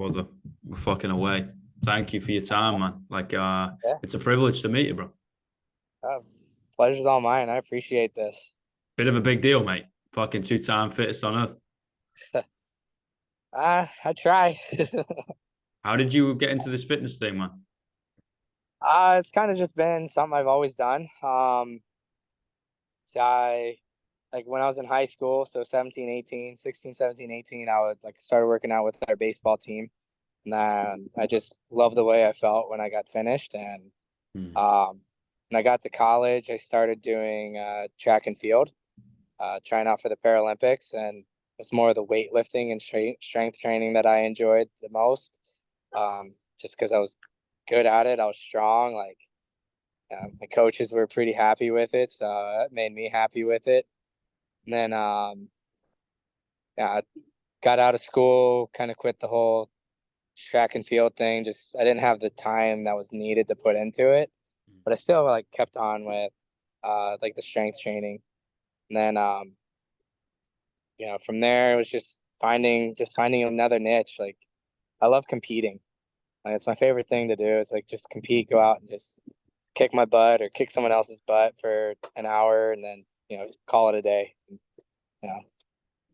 Brother, we're fucking away. Thank you for your time, man. Yeah, It's a privilege to meet you, bro. uh, pleasure's all mine. I appreciate this. Bit of a big deal, mate. Fucking two-time fittest on earth. I try. How did you get into this fitness thing, man? It's kind of just been something I've always done. So I like when I was in high school, so 17, 18, 16, 17, 18, I would like started working out with our baseball team. And then I just loved the way I felt when I got finished. And Hmm. um, when I got to college, I started doing track and field, trying out for the Paralympics, and it's more of the weightlifting and strength training that I enjoyed the most. Just because I was good at it, I was strong. Like my coaches were pretty happy with it, so it made me happy with it. And then yeah, I got out of school, kind of quit the whole track and field thing. Just I didn't have the time that was needed to put into it, but I still like kept on with like the strength training. And then from there it was just finding another niche. Like I love competing. Like, it's my favorite thing to do. It's like just compete, go out and just kick my butt or kick someone else's butt for an hour, and then call it a day. Yeah,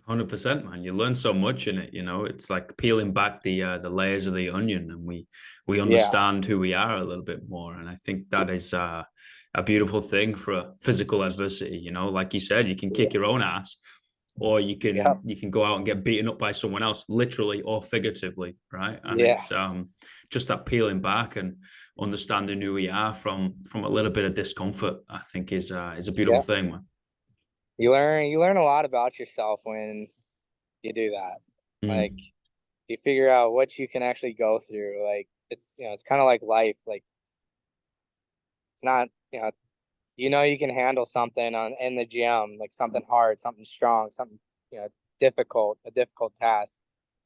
100%, man. You learn so much in it, It's like peeling back the layers of the onion, and we yeah, understand who we are a little bit more. And I think that is a beautiful thing for a physical adversity. Like you said, you can kick your own ass, or you yeah, can you can go out and get beaten up by someone else, literally or figuratively, right? And yeah, it's just that peeling back and understanding who we are from a little bit of discomfort. I think is a beautiful yeah. thing, man. You learn a lot about yourself when you do that. Like Mm. you figure out what you can actually go through. Like it's kind of like life. Like it's not you can handle something on in the gym, like something hard, something strong, something difficult, a difficult task.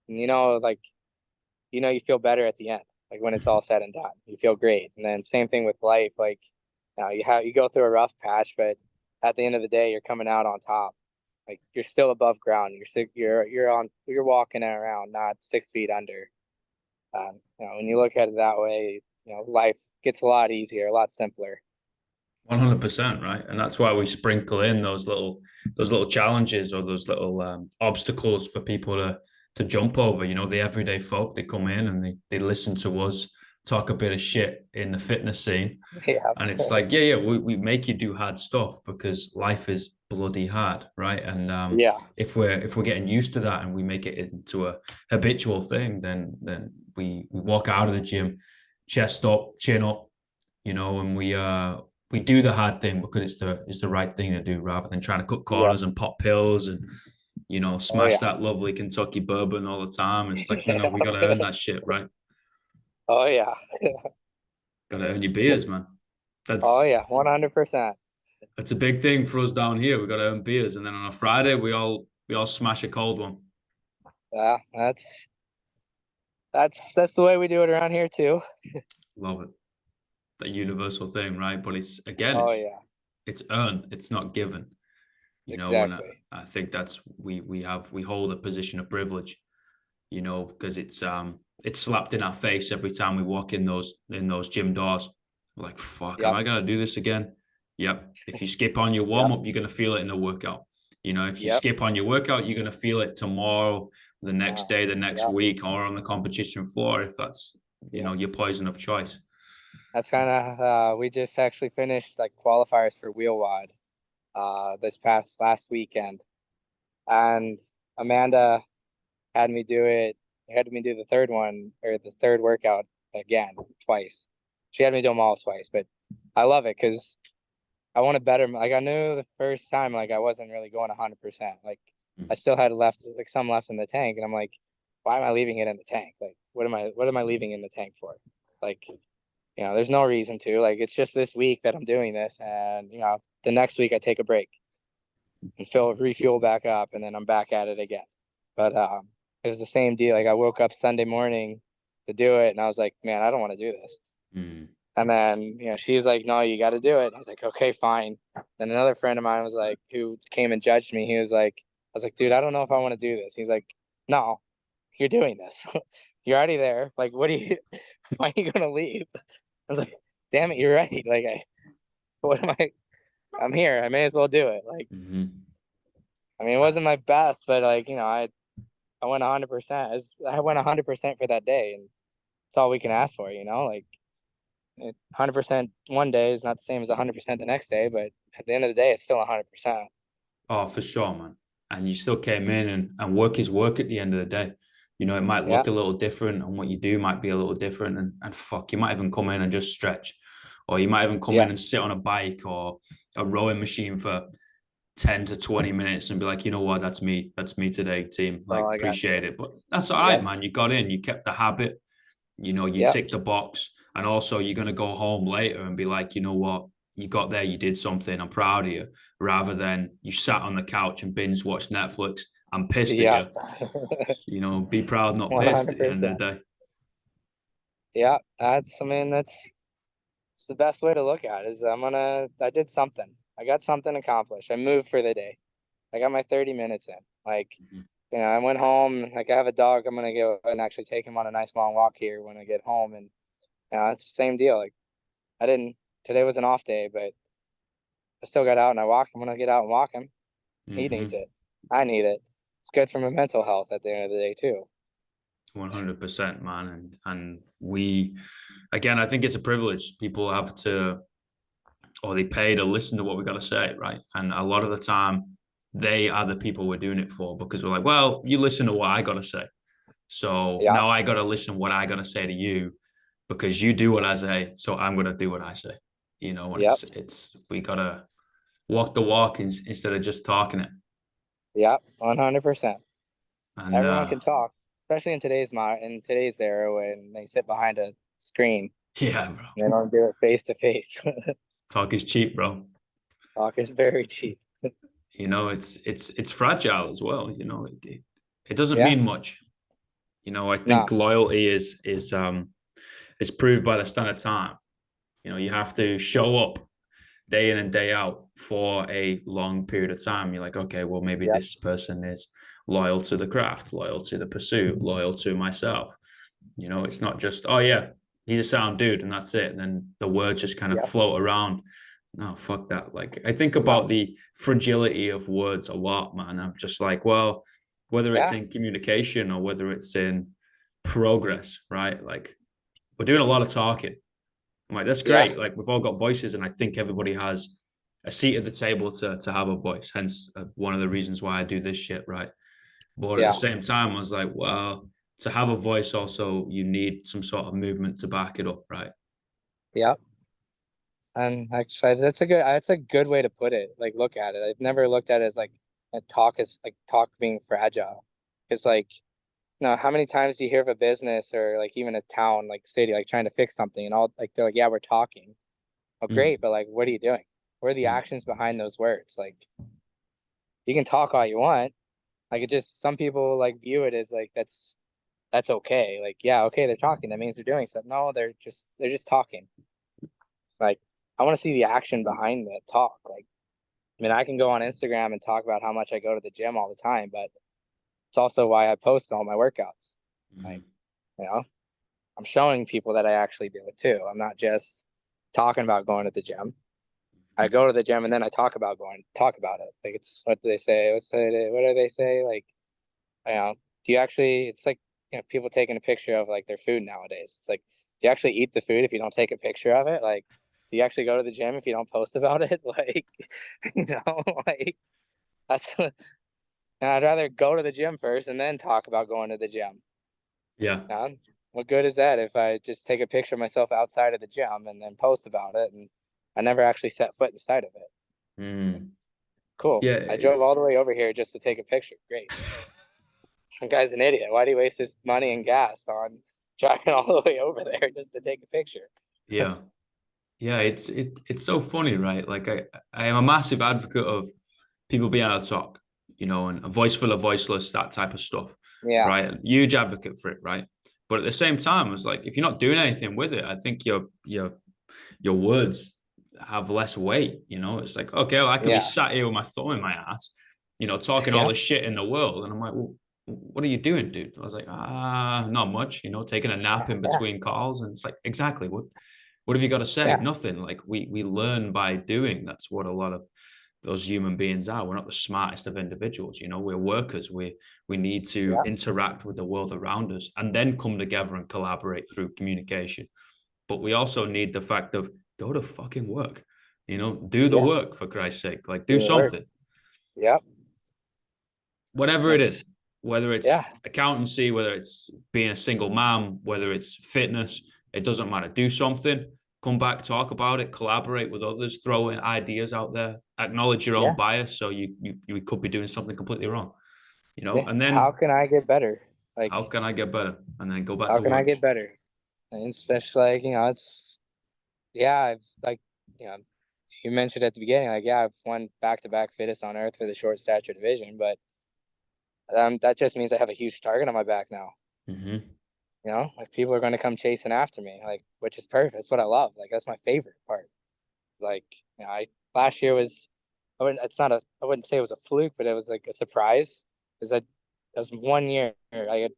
And you feel better at the end. Like when it's all said and done, you feel great. And then same thing with life. Like you go through a rough patch, but at the end of the day, you're coming out on top. Like you're still above ground. You're walking around, not 6 feet under. When you look at it that way, life gets a lot easier, a lot simpler. 100%, right? And that's why we sprinkle in those little challenges or those little obstacles for people to jump over. The everyday folk, they come in and they listen to us talk a bit of shit in the fitness scene. Yeah, And it's like, yeah, we make you do hard stuff because life is bloody hard, right? And yeah, if we're getting used to that and we make it into a habitual thing, then we walk out of the gym, chest up, chin up, and we do the hard thing because it's the right thing to do rather than trying to cut yeah. corners and pop pills and Oh smash yeah. that lovely Kentucky bourbon all the time. It's like, no, we got to earn that shit, right? Oh yeah. Got to earn your beers, man. Oh That's yeah. 100%. that's a big thing for us down here. We got to earn beers, and then on a Friday we all smash a cold one. Yeah, that's the way we do it around here too. Love it. That universal thing, right? But it's again, Oh it's yeah. it's earned. It's not given. And Exactly. I think that's we hold a position of privilege. Because it's slapped in our face every time we walk in those gym doors. We're like, fuck, am Yep. I gonna do this again? Yep. If you skip on your warm Yep. up, you're gonna feel it in the workout. If you Yep. skip on your workout, you're gonna feel it tomorrow, the next Tomorrow. day, the next Yep. week, or on the competition floor if that's Yep. your poison of choice. That's kind of we just actually finished like qualifiers for wheel wad this past last weekend, and Amanda had me do the third one or the third workout again twice. She had me do them all twice, but I love it because I want to better. Like I knew the first time, like I wasn't really going 100%. Like I still had left, like some left in the tank, and I'm like, why am I leaving it in the tank? Like what am I leaving in the tank for? Like there's no reason to. Like it's just this week that I'm doing this, and the next week I take a break and refuel back up, and then I'm back at it again. But it was the same deal. Like I woke up Sunday morning to do it, and I was like, man, I don't want to do this. Mm. And then she's like, no, you got to do it. I was like, okay, fine. Then another friend of mine was like, who came and judged me. He was like, I was like, dude, I don't know if I want to do this. He's like, no. you're doing this. You're already there. Like, what are you, why are you going to leave? I was like, damn it, you're right. Like, what am I, I'm here. I may as well do it. Like, I mean, it wasn't my best, but like, I went 100%. I went 100% for that day, and it's all we can ask for, like 100% one day is not the same as 100% the next day, but at the end of the day, it's still 100%. Oh, for sure, man. And you still came in, and work is work at the end of the day. It might Yeah. look a little different, and what you do might be a little different. And fuck, you might even come in and just stretch, or you might even come Yeah. in and sit on a bike or a rowing machine for 10 to 20 minutes and be like, you know what, that's me. That's me today, team. Like, Oh, I got appreciate to. it. But that's all right, Yep. man. You got in, you kept the habit, you Yep. tick the box. And also you're going to go home later and be like, you know what, you got there, you did something, I'm proud of you, rather than you sat on the couch and binge watched Netflix. I'm pissed at Yeah. you. Be proud, not pissed at the end of 100%. the day. Yeah. I mean, it's the best way to look at it is I did something. I got something accomplished. I moved for the day. I got my 30 minutes in. Like, I went home. Like, I have a dog. I'm going to go and actually take him on a nice long walk here when I get home. And it's the same deal. Like, today was an off day, but I still got out and I walked. I'm going to get out and walk him. He needs it. I need it. It's good for my mental health at the end of the day, too. 100%, man. And we, again, I think it's a privilege. People have to, or they pay to listen to what we got to say, right? And a lot of the time, they are the people we're doing it for, because we're like, well, you listen to what I got to say. So Yeah. now I got to listen what I got to say to you, because you do what I say. So I'm going to do what I say, and Yep. we got to walk the walk instead of just talking it. Yep. 100%. And Everyone can talk, especially in today's era when they sit behind a screen. yeah, bro. They don't do it face to face. Talk is cheap, bro. Talk is very cheap. It's fragile as well. It doesn't Yeah. mean much. I No. think loyalty is proved by the standard time. You have to show up day in and day out for a long period of time. You're like, okay, well, maybe Yep. this person is loyal to the craft, loyal to the pursuit, loyal to myself. It's not just, oh yeah, he's a sound dude and that's it. And then the words just kind of Yep. float around. No, fuck that. Like, I think No. about the fragility of words a lot, man. I'm just like, well, whether it's Yeah. in communication or whether it's in progress, right? Like, we're doing a lot of talking. I'm like, that's Yeah. great. Like, we've all got voices, and I think everybody has a seat at the table to have a voice. Hence, one of the reasons why I do this shit, right? But at the Yeah. same time, I was like, well, to have a voice, also you need some sort of movement to back it up, right? Yep. And actually, that's a good way to put it. Like, look at it. I've never looked at it as like talk being fragile. It's like, how many times do you hear of a business or like even a town, like city, like trying to fix something and all like they're like, yeah, we're talking. Oh, Mm. great, but like, what are you doing? What are the Mm. actions behind those words? Like, you can talk all you want. Like, it just some people like view it as like that's okay. Like, yeah, okay, they're talking. That means they're doing something. No, they're just talking. Like, I want to see the action behind the talk. Like, I mean, I can go on Instagram and talk about how much I go to the gym all the time, but it's also why I post all my workouts. Like, Mm. you know, I'm showing people that I actually do it too. I'm not just talking about going to the gym. I go to the gym and then I talk about it. Like, it's what do they say? What do they say? Like, do you actually? It's like people taking a picture of like their food nowadays. It's like, do you actually eat the food if you don't take a picture of it? Like, do you actually go to the gym if you don't post about it? Like, like that's. And I'd rather go to the gym first and then talk about going to the gym. Yeah. What good is that if I just take a picture of myself outside of the gym and then post about it and I never actually set foot inside of it? Mm. Cool. I Yeah. drove all the way over here just to take a picture. Great. The guy's an idiot. Why do you waste his money and gas on driving all the way over there just to take a picture? Yeah. Yeah. It's so funny, right? Like, I am a massive advocate of people being able to talk, and a voice for the voiceless, that type of stuff, Yeah. right? Huge advocate for it, right? But at the same time, it's like, if you're not doing anything with it, I think your words have less weight. It's like, okay, well, I could be Yeah. sat here with my thumb in my ass, talking all Yeah. the shit in the world, and I'm like, well, what are you doing, dude? I was like, not much, taking a nap in Yeah, between calls. And it's like, exactly, what have you got to say? yeah, Nothing. Like we learn by doing. That's what a lot of those human beings are. We're not the smartest of individuals, we're workers. We need to yeah, interact with the world around us and then come together and collaborate through communication. But we also need the fact of go to fucking work, do the yeah. work for Christ's sake. Like do Do the work. something, Yep. whatever it That's is, whether it's yeah, accountancy, whether it's being a single mom, whether it's fitness, it doesn't matter. Do something, come back, talk about it, collaborate with others, throw in ideas out there, acknowledge your own yeah, bias. So you could be doing something completely wrong, yeah. and How then can I get better? Like, how can I get better? And then go back how to can I work. get better? And especially like, it's yeah, I've like, you know, you mentioned at the beginning, like, yeah, I've won back-to-back fittest on earth for the short stature division, but that just means I have a huge target on my back now. Mm-hmm. Like people are going to come chasing after me, like, which is perfect. That's what I love. Like, that's my favorite part. Like, I last year was, I wouldn't say it was a fluke, but it was like a surprise. Because it was 1 year. I had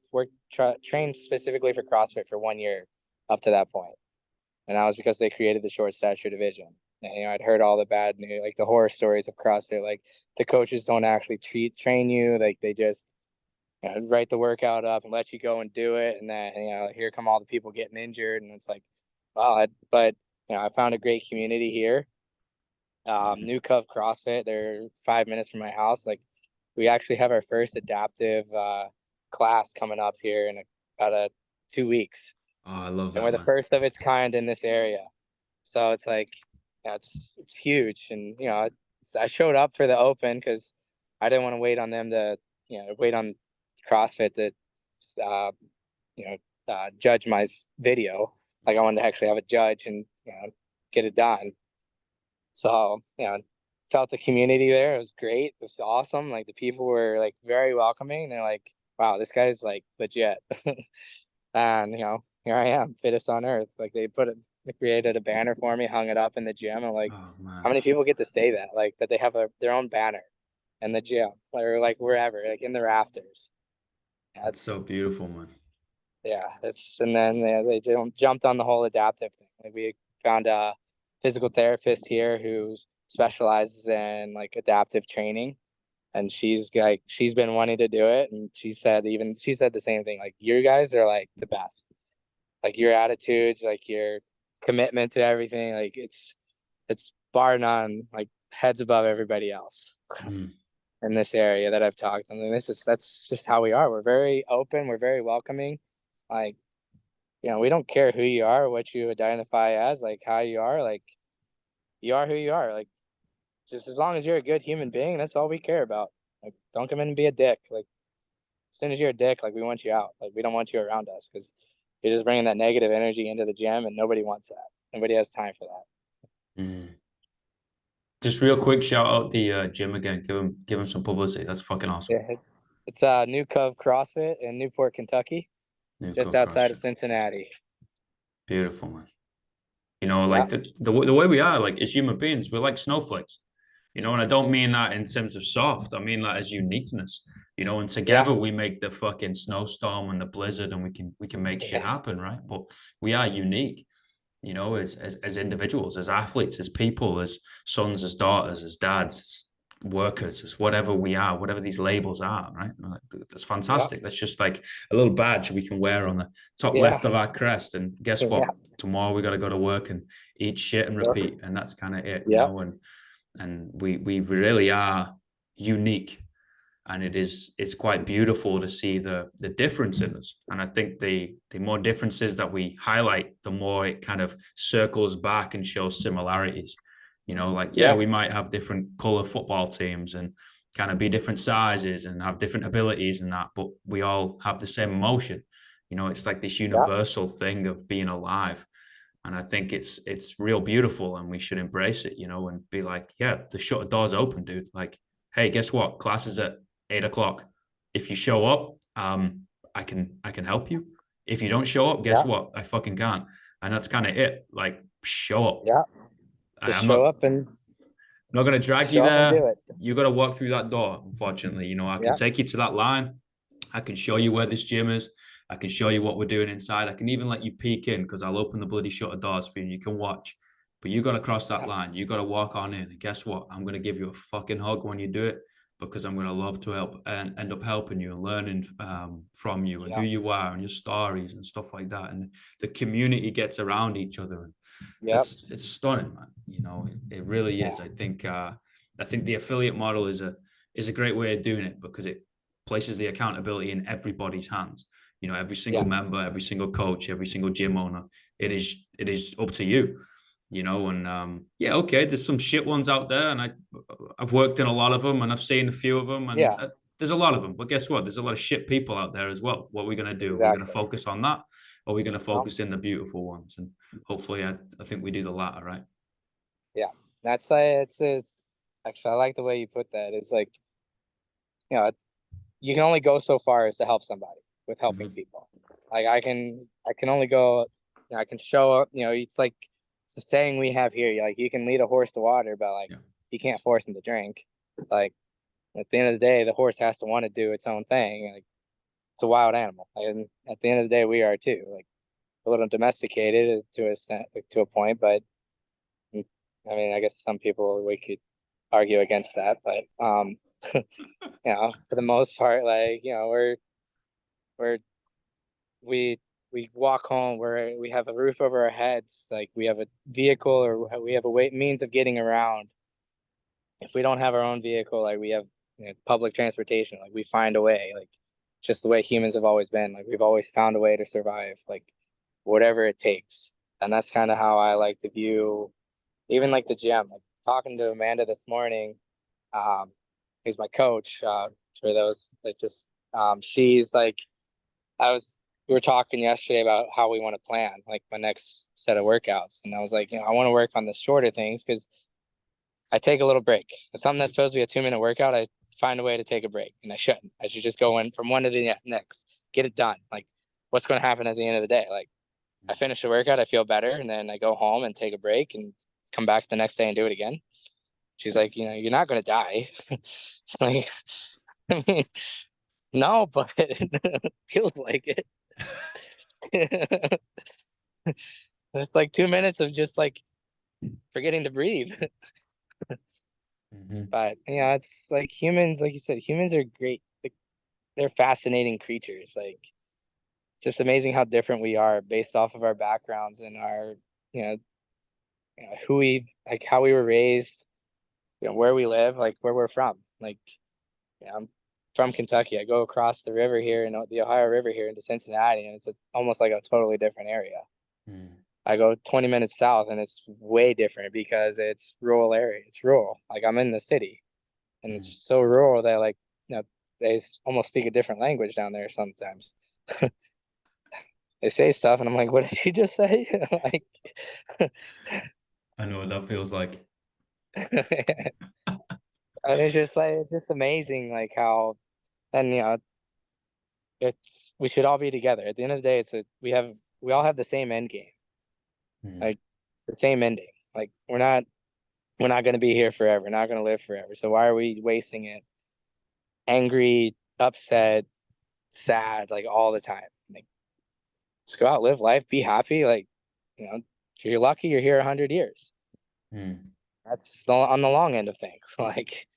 trained specifically for CrossFit for 1 year up to that point, and that was because they created the short stature division. And, I'd heard all the bad news, like the horror stories of CrossFit. Like the coaches don't actually train you. Like they just write the workout up and let you go and do it, and then here come all the people getting injured, and it's like, wow. But I found a great community here. Mm-hmm. New Cove CrossFit. They're 5 minutes from my house. Like we actually have our first adaptive class coming up here in about 2 weeks, Oh, I love and that, we're the man. first of its kind in this area. So it's like, it's huge, and so I showed up for the open because I didn't want to wait on them to wait on CrossFit to uh, you judge my video. Like I wanted to actually have a judge and get it done. So felt the community there. It was great. It was awesome. Like the people were like very welcoming. They're like, wow, this guy's like legit. And here I am, fittest on earth. Like they created a banner for me, hung it up in the gym. I'm like, Oh how man, many people get to say that? Like that they have their own banner in the gym or like wherever, like in the rafters. that's so That's beautiful, man. yeah. It's and then they jumped on the whole adaptive thing. Like we found a physical therapist here who specializes in like adaptive training, and she's been wanting to do it, and she said the same thing. Like you guys are like the best. Like your attitudes, like your commitment to everything, like it's bar none, like heads above everybody else Mm. in this area that I've talked. I mean, that's just how we are. We're very open. We're very welcoming. Like we don't care who you are, what you identify as, like how you are. Like you are who you are. Like just as long as you're a good human being, that's all we care about. Like don't come in and be a dick. Like as soon as you're a dick, like we want you out. Like we don't want you around us because you're just bringing that negative energy into the gym, and nobody wants that. Nobody has time for that. Mm. Just real quick, shout out the gym again. Give him some publicity. That's fucking awesome. Yeah, it's New Cove CrossFit in Newport, Kentucky, New just Cove outside of CrossFit. Cincinnati. Beautiful, man. Yeah, Like the way we are, like as human beings, we're like snowflakes. And I don't mean that in terms of soft. I mean that as uniqueness. And yeah, together we make the fucking snowstorm and the blizzard, and we can make shit yeah, happen, right? But we are unique. As individuals, as athletes, as people, as sons, as daughters, as dads, as workers, as whatever we are, whatever these labels are, right? Like, that's yeah, fantastic. That's just like a little badge we can wear on the top yeah, left of our crest. And guess yeah, what? Tomorrow we got to go to work and eat shit and yep, repeat. And that's kind of it, yep, and we really are unique, and it's quite beautiful to see the difference in us. And I think the more differences that we highlight, the more it kind of circles back and shows similarities. Like, yeah, yeah, we might have different color football teams and kind of be different sizes and have different abilities and that, but we all have the same emotion. It's like this yeah, universal thing of being alive. And I think it's real beautiful, and we should embrace it, and be like, yeah, the shutter door's open, dude. Like, hey, guess what? Class is at 8 o'clock. If you show up, I can help you. If you don't show up, guess yeah, what? I fucking can't. And that's kind of it. Like, show up. yeah. Just I'm not gonna drag you show up and there. do it. You got to walk through that door. Unfortunately, I can Yeah, take you to that line. I can show you where this gym is. I can show you what we're doing inside. I can even let you peek in because I'll open the bloody shutter doors for you and you can watch. But you got to cross that Yeah. line. You got to walk on in. And guess what? I'm going to give you a fucking hug when you do it because I'm going to love to help and end up helping you and learning from you and who Yeah. you are and your stories and stuff like that. And the community gets around each other. And Yep. it's stunning, man. You know, it really Yeah. is. I think the affiliate model is a great way of doing it because it places the accountability in everybody's hands. You know, every single Yeah. member, every single coach, every single gym owner. It is up to you. You know, and yeah, okay. There's some shit ones out there, and I've worked in a lot of them, and I've seen a few of them, and Yeah. there's a lot of them. But guess what? There's a lot of shit people out there as well. What are we gonna do? Are we gonna Exactly. focus on that, or are we gonna Well, focus in the beautiful ones? And hopefully, I think we do the latter, right? yeah. That's like it's a actually I like the way you put that. It's like, you know, you can only go so far as to help somebody with helping Mm-hmm. people. Like I can only go, I can show up, it's like it's the saying we have here. Like you can lead a horse to water, but like Yeah. you can't force him to drink. Like at the end of the day, the horse has to want to do its own thing. Like it's a wild animal. And at the end of the day, we are too. Like a little domesticated to a point, but I mean, I guess some people we could argue against that, but for the most part, like, we're we we walk home, we have a roof over our heads, like we have a vehicle or we have a way means of getting around. If we don't have our own vehicle, like we have public transportation, like we find a way, like just the way humans have always been. Like we've always found a way to survive, like whatever it takes. And that's kind of how I like to view even like the gym. Like talking to Amanda this morning, um, who's my coach, for those like just she's like I was we were talking yesterday about how we want to plan like my next set of workouts. And I was like, I want to work on the shorter things because I take a little break. Something that's supposed to be a 2-minute workout, I find a way to take a break, and I shouldn't. I should just go in from one to the next, get it done. Like, what's going to happen at the end of the day? Like, I finish the workout, I feel better, and then I go home and take a break and come back the next day and do it again. She's like, you're not going to die. Like, I mean, no, but it feels like it. It's like 2 minutes of just like forgetting to breathe. Mm-hmm. But it's like humans, like you said, humans are great. Like, they're fascinating creatures. Like it's just amazing how different we are based off of our backgrounds and our, you know, who we've like how we were raised, where we live, like where we're from. Like, I'm from Kentucky. I go across the river here and the Ohio River here into Cincinnati, and almost like a totally different area. Mm-hmm. I go 20 minutes south, and it's way different because it's rural area. It's rural. Like I'm in the city, and it's so rural that like they almost speak a different language down there sometimes. They say stuff, and I'm like, "What did you just say?" Like, I know what that feels like. and it's just like it's just amazing, like how, and it's we should all be together. At the end of the day, we all have the same end game, Mm-hmm. like the same ending. Like we're not going to be here forever. We're not going to live forever. So why are we wasting it? Angry, upset, sad, like all the time. Like just go out, live life, be happy. Like if you're lucky, you're here 100 years. That's on the long end of things. Like,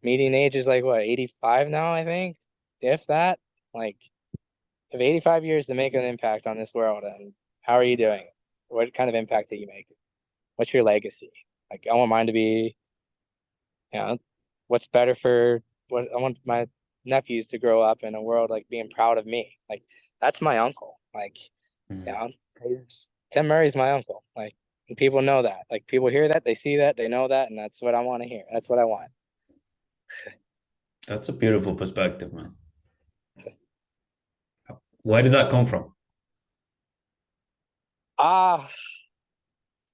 median age is like what, 85 now, I think, if that. Like, if 85 years to make an impact on this world, and how are you doing it? What kind of impact do you make? What's your legacy? Like, I want mine to be, you know, what's better for what I want my nephews to grow up in a world like being proud of me. Like, that's my uncle. Like, you Mm-hmm. know, Tim Murray's my uncle. Like, and people know that. Like, people hear that, they see that, they know that, and that's what I want to hear. That's what I want. That's a beautiful perspective, man. Where did that come from? Ah,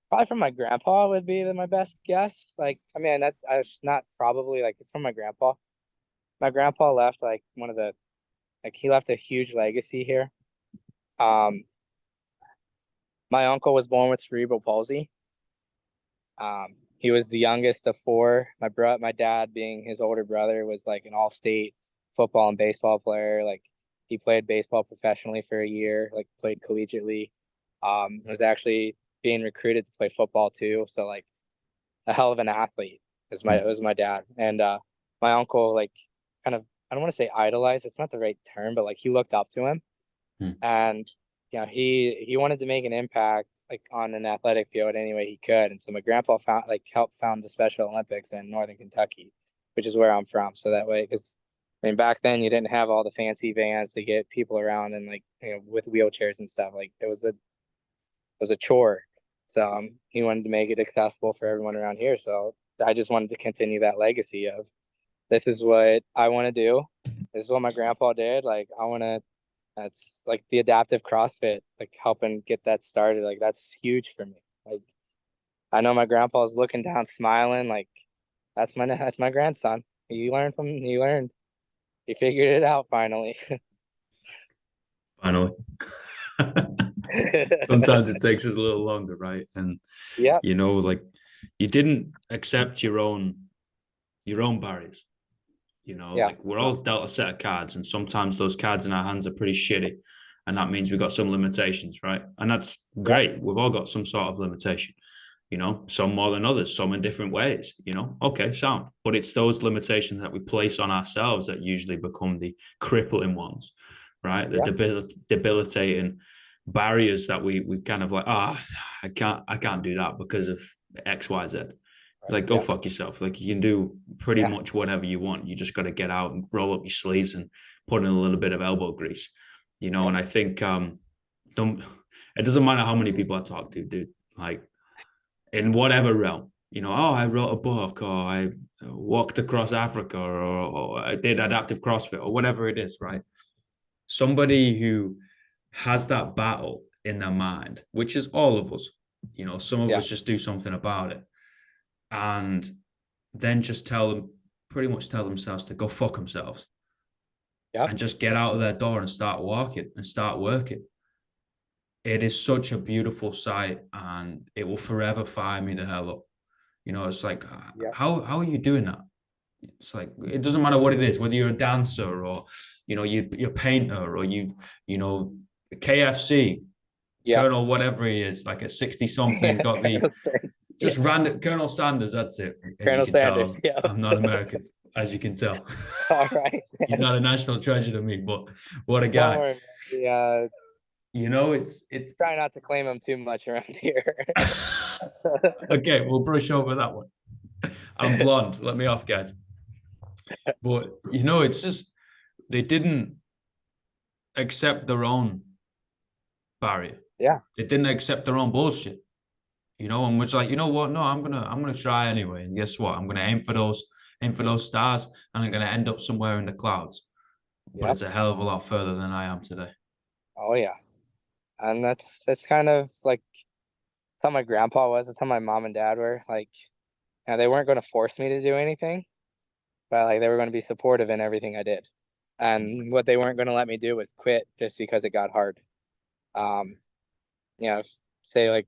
probably from my grandpa would be my best guess. Like, I mean, that I was not probably like it's from my grandpa. My grandpa left like he left a huge legacy here. Um, my uncle was born with cerebral palsy. He was the youngest of four. My dad, being his older brother, was like an all-state football and baseball player. Like he played baseball professionally for a year, like played collegiately. Was actually being recruited to play football too. So like a hell of an athlete was my dad. And my uncle like kind of, I don't want to say idolized, it's not the right term, but like he looked up to him. Mm. And he wanted to make an impact like on an athletic field any way he could. And so my grandpa helped found the Special Olympics in Northern Kentucky, which is where I'm from. So that way, because I mean back then you didn't have all the fancy vans to get people around and like with wheelchairs and stuff. Like it was a chore. So he wanted to make it accessible for everyone around here. So I just wanted to continue that legacy of this is what I want to do. This is what my grandpa did. Like I want to. That's like the adaptive CrossFit, like helping get that started. Like that's huge for me. Like I know my grandpa's looking down, smiling. Like that's my grandson. He learned. He figured it out finally. Finally. Sometimes it takes us a little longer, right? And Yeah, like you didn't accept your own barriers. yeah, Like we're all dealt a set of cards, and sometimes those cards in our hands are pretty shitty. And that means we've got some limitations, right? And that's yeah, great. We've all got some sort of limitation, some more than others, some in different ways, Okay, sound. But it's those limitations that we place on ourselves that usually become the crippling ones, right? The yeah, debilitating barriers that we kind of like, I can't do that because of XYZ. Like, go yeah, fuck yourself. Like, you can do pretty yeah, much whatever you want. You just got to get out and roll up your sleeves and put in a little bit of elbow grease, yeah, And I think don't it doesn't matter how many people I talk to, dude. Like, in whatever realm, I wrote a book, or I walked across Africa, or I did adaptive CrossFit, or whatever it is, right? Somebody who has that battle in their mind, which is all of us, some of yeah, us just do something about it, and then just pretty much tell themselves to go fuck themselves yeah, and just get out of their door and start walking and start working. It is such a beautiful sight, and it will forever fire me the hell up. It's like, yeah, how are you doing that? It's like, it doesn't matter what it is, whether you're a dancer, or you're a painter, or KFC yeah. Colonel, whatever he is, like at 60 something, got the Yeah, just random Colonel Sanders. That's it. As you Colonel can tell, Sanders. Yeah. I'm not American, as you can tell. All right. He's not a national treasure to me, but what a Don't guy. worry, man. Yeah, It. try not to claim him too much around here. Okay, we'll brush over that one. I'm blonde. Let me off, guys. But it's just they didn't accept their own barrier. Yeah, They didn't accept their own bullshit. And was like, you know what? No, I'm gonna try anyway. And guess what? I'm gonna aim for those stars, and I'm gonna end up somewhere in the clouds. But yeah. it's a hell of a lot further than I am today. Oh yeah. And that's kind of like that's how my grandpa was. That's how my mom and dad were. Like, they weren't going to force me to do anything, but like they were going to be supportive in everything I did. And what they weren't going to let me do was quit just because it got hard. Um, say like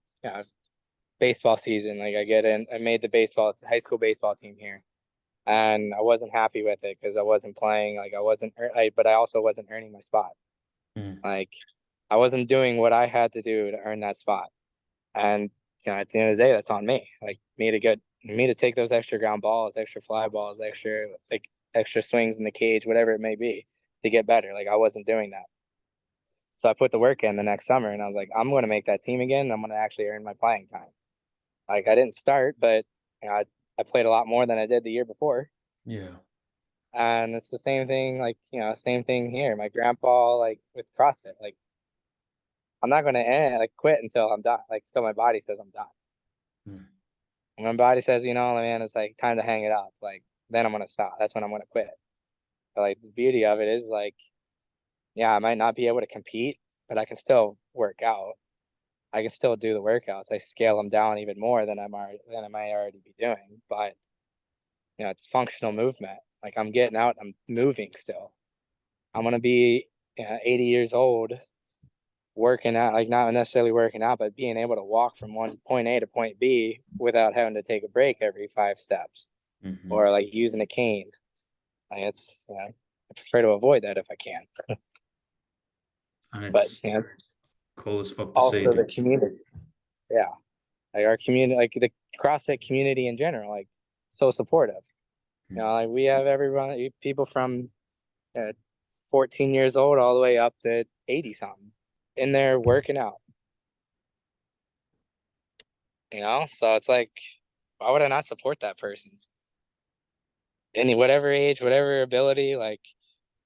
baseball season, like I made the high school baseball team here, and I wasn't happy with it because I wasn't playing. Like I wasn't, but I also wasn't earning my spot. Mm. Like I wasn't doing what I had to do to earn that spot. And at the end of the day, that's on me. Like me to take those extra ground balls, extra fly balls, extra swings in the cage, whatever it may be, to get better. Like I wasn't doing that. So I put the work in the next summer, and I was like, I'm going to make that team again. I'm going to actually earn my playing time. Like I didn't start, but I played a lot more than I did the year before. Yeah. And it's the same thing, like same thing here. My grandpa, like with CrossFit, like I'm not going to quit until I'm done, like until my body says I'm done. Mm. When my body says, man, it's like time to hang it up. Like then I'm gonna stop. That's when I'm gonna quit. But like the beauty of it is like, yeah, I might not be able to compete, but I can still work out. I can still do the workouts. I scale them down even more than I might already be doing. But it's functional movement. Like I'm getting out, I'm moving still. I'm gonna be 80 years old working out, like not necessarily working out, but being able to walk from one point A to point B without having to take a break every 5 steps Mm-hmm. or like using a cane. Like it's prefer to avoid that if I can. And But it's you know, cool as fuck to see, also the dude. community. Yeah. Like our community, like the CrossFit community in general, like so supportive. You know, like we have everyone, people from uh, 14 years old all the way up to 80 something in there working out. You know, so it's like, why would I not support that person? Any whatever age, whatever ability, like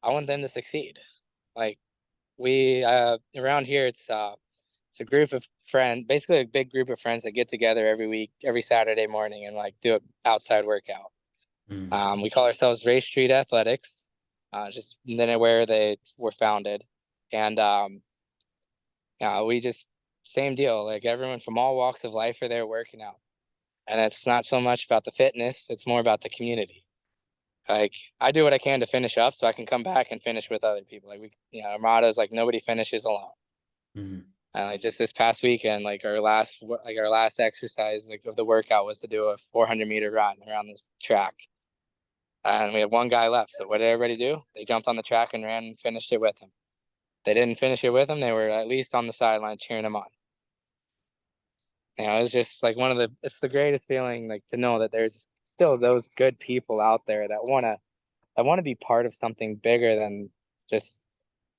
I want them to succeed. Like we around here, it's a group of friends, basically a big group of friends that get together every week, every Saturday morning, and like do an outside workout. Mm. We call ourselves Race Street Athletics, just then where they were founded, and yeah, we just same deal. Like everyone from all walks of life are there working out, and it's not so much about the fitness; it's more about the community. Like I do what I can to finish up, so I can come back and finish with other people. Like our motto is like nobody finishes alone. Mm. And like just this past weekend, our last exercise like of the workout was to do a 400-meter run around this track, and we had one guy left. So what did everybody do? They jumped on the track and ran and finished it with him. They didn't finish it with him. They were at least on the sideline cheering him on. You know, it's just like it's the greatest feeling, like to know that there's still those good people out there that want to be part of something bigger than just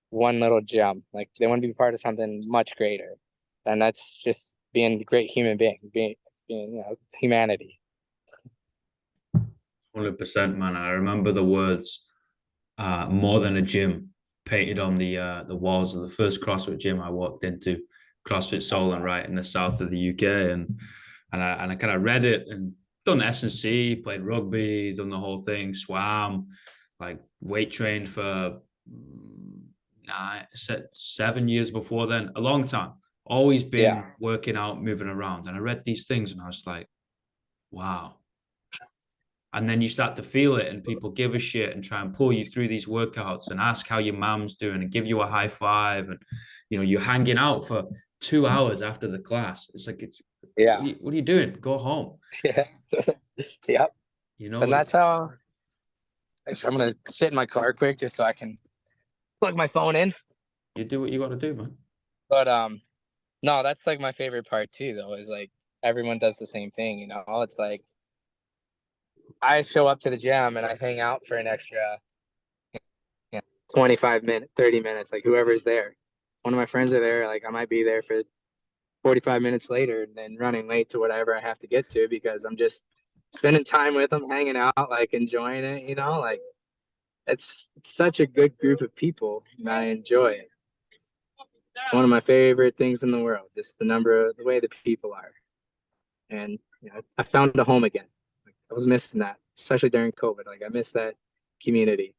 one little gem. Like they want to be part of something much greater, and that's just being a great human being, being humanity. 100%, man. I remember the words more than a gym painted on the walls of the first CrossFit gym I walked into, CrossFit Solent, right in the south of the UK, and I kind of read it and done S&C, played rugby, done the whole thing, swam, like weight trained for 7 years before then, a long time. Always been Yeah, working out, moving around, and I read these things and I was like, wow. And then you start to feel it, and people give a shit and try and pull you through these workouts and ask how your mom's doing and give you a high five. And, you're hanging out for 2 hours after the class. It's like, yeah, what are you doing? Go home. yeah, yep. And that's It's, how. Actually, I'm gonna sit in my car quick just so I can plug my phone in. you do what you got to do, man. But no, that's like my favorite part too, though, is like everyone does the same thing. You know, it's like I show up to the gym and I hang out for an extra 25 minutes, 30 minutes, like whoever's there. If one of my friends are there, like I might be there for 45 minutes later and then running late to whatever I have to get to because I'm just spending time with them, hanging out, like enjoying it, like it's such a good group of people and I enjoy it. It's one of my favorite things in the world, just the way the people are. And I found a home again. Like, I was missing that, especially during COVID. Like I missed that community.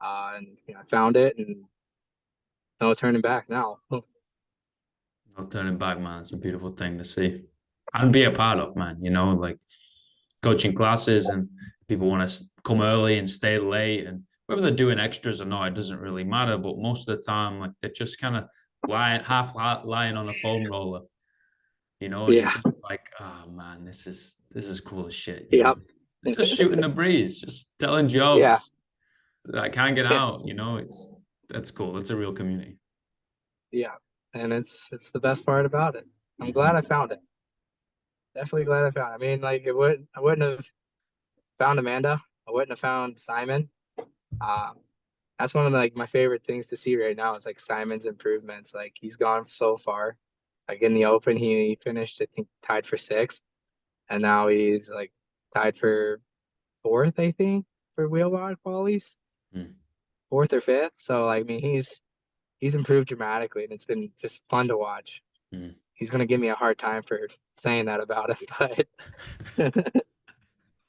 And I found it and no turning back now. No turning back, man. It's a beautiful thing to see and be a part of, man. Like coaching classes and people want to come early and stay late. And whether they're doing extras or not, it doesn't really matter. But most of the time, like they're just kind of lying on a foam roller, and you're Yeah. just like, oh man, this is cool as shit, Yeah. just shooting the breeze, just telling Yeah. jokes. Like hanging Yeah. out, that's cool. It's a real community. Yeah. And it's the best part about it. I'm glad Mhm. I found it. Definitely glad I found it. I mean, like I wouldn't have found Amanda. I wouldn't have found Simon. Um, that's one of like my favorite things to see right now is like Simon's improvements. Like he's gone so far. Like in the open, he finished, I think, tied for sixth, and now he's like tied for fourth, I think, for wheel wide qualies, Mm. fourth or fifth. So like, I mean, he's improved dramatically, and it's been just fun to watch. Mm. He's gonna give me a hard time for saying that about him, but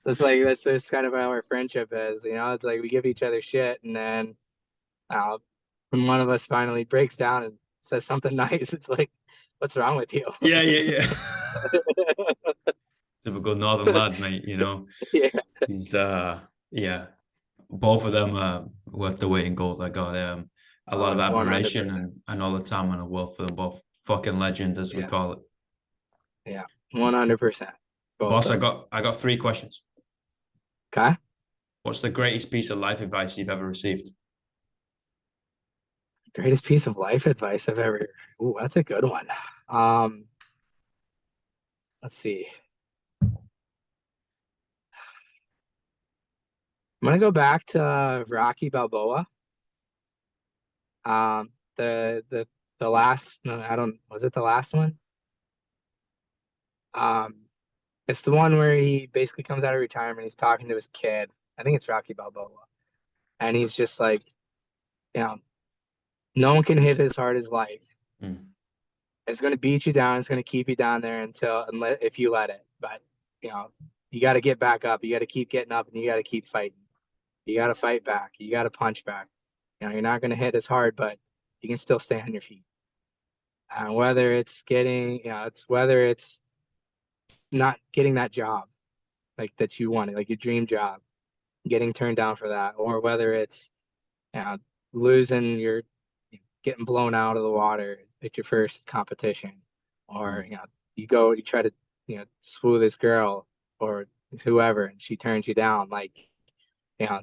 it's like that's just kind of how our friendship is. It's like we give each other shit, and then uh, when one of us finally breaks down and says something nice, it's like, what's wrong with you? Yeah, yeah, yeah. Typical northern lad, mate. Yeah. He's yeah. Both of them are worth the weight in gold. I got a lot of admiration 100%. and all the time in the world for them both. Fucking legend, as we Yeah. call it. Yeah. 100%. Both Boss, of I them. got I got three questions. Okay. What's the greatest piece of life advice you've ever received? Greatest piece of life advice I've ever. Ooh, that's a good one. Um, let's see. I'm gonna go back to Rocky Balboa. Um, the last. No, I don't. Was it the last one? Um, it's the one where he basically comes out of retirement. He's talking to his kid. I think it's Rocky Balboa, and he's just like, you know, no one can hit as hard as life. Mm, It's going to beat you down. It's going to keep you down there until, unless if you let it. But you know, you got to get back up. You got to keep getting up, and you got to keep fighting. You got to fight back. You got to punch back. You know, you're not going to hit as hard, but you can still stay on your feet. Whether it's getting, it's whether it's not getting that job like that you wanted, like your dream job, getting turned down for that, or whether it's you know, losing your getting blown out of the water at your first competition, or mm, you go you try to swoo this girl or whoever, and she turns you down. Like you know,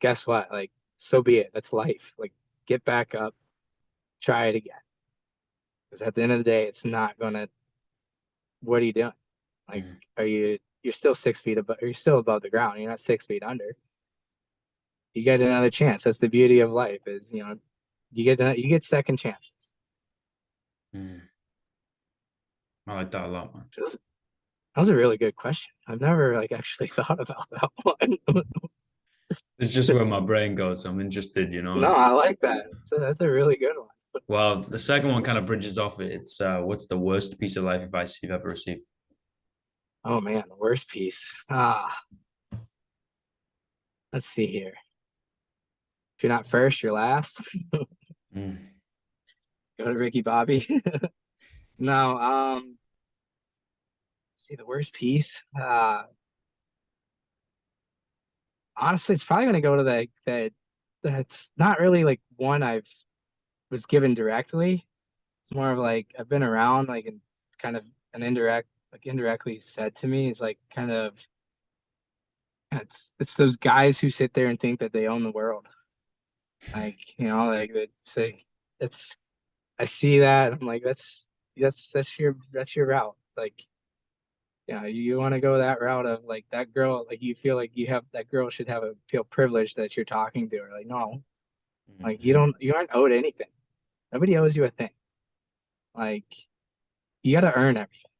guess what? Like so be it. That's life. Like get back up, try it again. Because at the end of the day, it's not gonna. What are you doing? Like, mm, are you? You're still 6 feet above. You're still above the ground. You're not 6 feet under. You get another chance. That's the beauty of life. Is you get second chances. mm. I like that a lot, man. Just that was a really good question. I've never like actually thought about that one. It's just where my brain goes. I'm interested, you know. No, I It's like that. That's a really good one. well, the second one kind of bridges off it. It's what's the worst piece of life advice you've ever received? Oh man, the worst piece. Let's see here. If you're not first, you're last. Mm, Go to Ricky Bobby. No, see the worst piece. Honestly, it's probably gonna go to that's not really like one I've was given directly. It's more of like I've been around like and kind of an indirect like indirectly said to me is like kind of it's those guys who sit there and think that they own the world. Like, like it's like it's I see that and I'm like that's your route. Like, yeah, you want to go that route of like that girl, like you feel like you have that girl should have a feel privileged that you're talking to her. Like, no, like mm, you aren't owed anything. Nobody owes you a thing. Like you got to earn everything.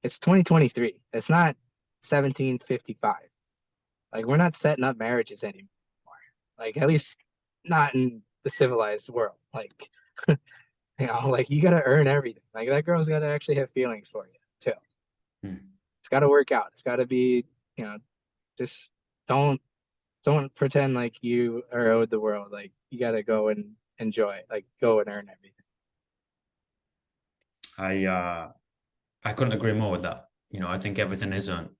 It's 2023. It's not 1755. Like we're not setting up marriages anymore. Like at least not in the civilized world. Like like you got to earn everything. Like that girl's got to actually have feelings for you too. mm. It's got to work out. It's got to be, just don't don't pretend like you are owed the world. Like you got to go and enjoy it. Like go and earn everything. I uh I couldn't agree more with that. You know, I think everything is earned.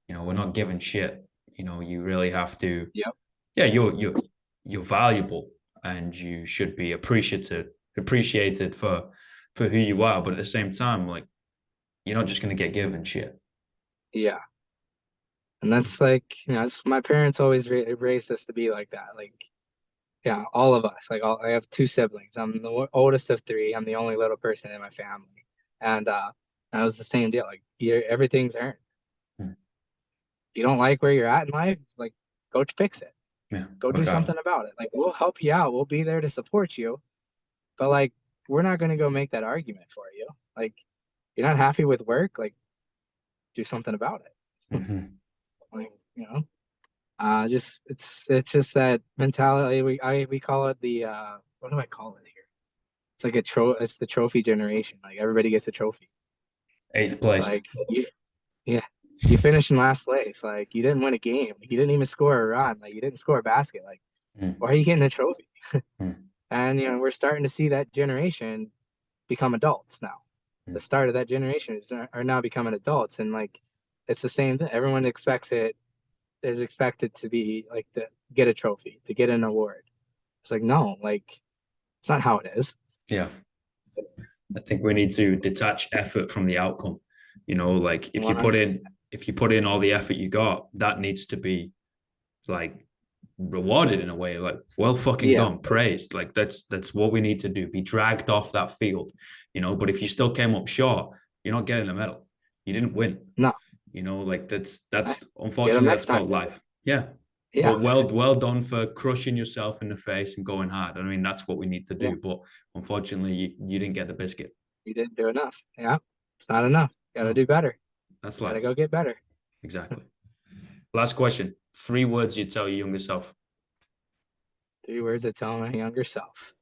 You know, we're not giving shit. You know, you really have to. Yep. Yeah, you're valuable, and you should be appreciated for who you are. But at the same time, like you're not just gonna get given shit. Yeah. And that's like, that's, my parents always raised us to be like that. Like, yeah, all of us. Like, I have two siblings. I'm the oldest of three. I'm the only little person in my family, and that was the same deal. Like, everything's earned. Mm. You don't like where you're at in life, like, go fix it. Yeah, Go do work out. something about it. Like, we'll help you out. We'll be there to support you, but like, we're not going to go make that argument for you. Like, you're not happy with work, like, do something about it. Hmm. Like, just it's just that mentality. We call it the what do I call it here? It's like it's the trophy generation. Like everybody gets a trophy. Eighth place. Like yeah, you finished in last place. Like you didn't win a game. Like, you didn't even score a run. Like you didn't score a basket. Like Mm, why are you getting a trophy? mm, And we're starting to see that generation become adults now. The mm. start of that generation are now becoming adults, and like it's the same thing. Everyone expects it is expected to be like to get a trophy, to get an award. It's like no, like it's not how it is. Yeah, I think we need to detach effort from the outcome. You know, like 100%. if you put in all the effort you got, that needs to be like rewarded in a way, like well fucking Yeah. done, praised. Like that's what we need to do, be dragged off that field, you know. But if you still came up short, you're not getting a medal. You didn't win. No. You know, like I that's get them unfortunately next that's time. called life. Yeah. Yeah. But well done for crushing yourself in the face and going hard. I mean, that's what we need to Yeah. do. But unfortunately, you didn't get the biscuit. You didn't do enough. Yeah. It's not enough. Got to No, do better. that's Got to life. go get better. Exactly. Last question. 3 words you tell your younger self. 3 words to tell my younger self.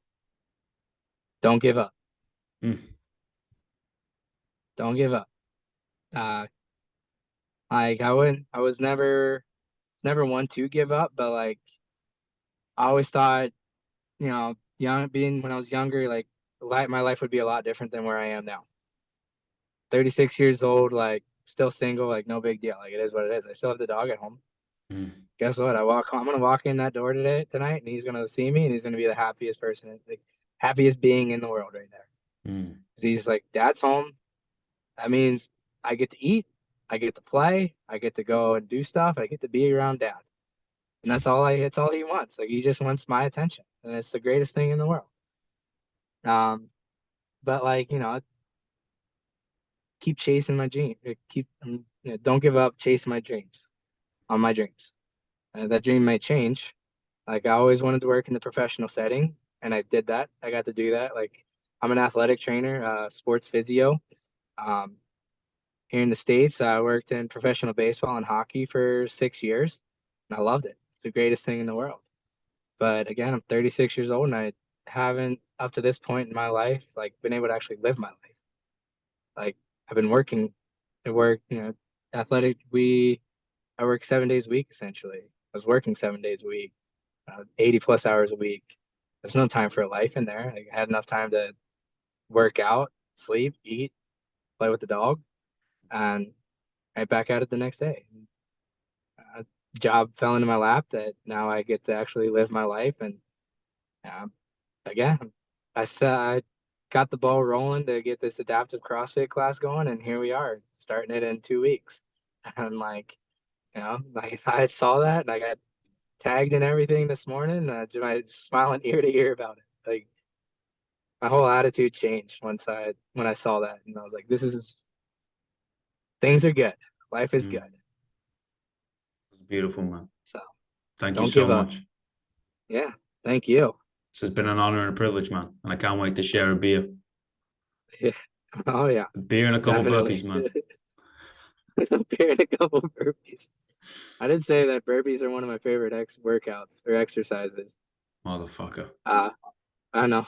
Don't give up. Mm, Don't give up. Uh, like I was never one to give up, but like I always thought, being when I was younger, like my life would be a lot different than where I am now. 36 years old, like still single, like no big deal. Like it is what it is. I still have the dog at home. mm, Guess what? I'm gonna walk in that door tonight, and he's gonna see me, and he's gonna be the happiest person, like happiest being in the world right there. mm. 'Cause he's like, Dad's home. That means I get to eat, I get to play, I get to go and do stuff, I get to be around Dad, and it's all he wants. Like he just wants my attention, and it's the greatest thing in the world. Um, but like keep chasing my dream. Don't give up chasing my dreams on my dreams. That dream might change. Like I always wanted to work in the professional setting, and I did that. I got to do that. Like I'm an athletic trainer, sports physio. Um, Here in the States, I worked in professional baseball and hockey for 6 years, and I loved it. It's the greatest thing in the world. But again, I'm 36 years old, and I haven't, up to this point in my life, like been able to actually live my life. Like I've been working, I work, athletic. I work 7 days a week essentially. I was working 7 days a week, 80 plus hours a week. There's no time for a life in there. Like, I had enough time to work out, sleep, eat, play with the dog, and right back at it the next day. A job fell into my lap that now I get to actually live my life. And uh, again, I got the ball rolling to get this adaptive CrossFit class going, and here we are starting it in 2 weeks. And like, like I saw that and I got tagged and everything this morning. I smiling ear to ear about it. Like my whole attitude changed when I saw that, and I was like, "This is things are good. Life is good." Mm. It's beautiful, man. So Thank you don't so give up. much. Yeah, thank you. This has been an honor and a privilege, man. And I can't wait to share a beer. Yeah. Oh yeah, A beer and a couple definitely. burpees, man. Beer and a couple burpees. I did say that burpees are one of my favorite workouts or exercises. Motherfucker. Uh, I know.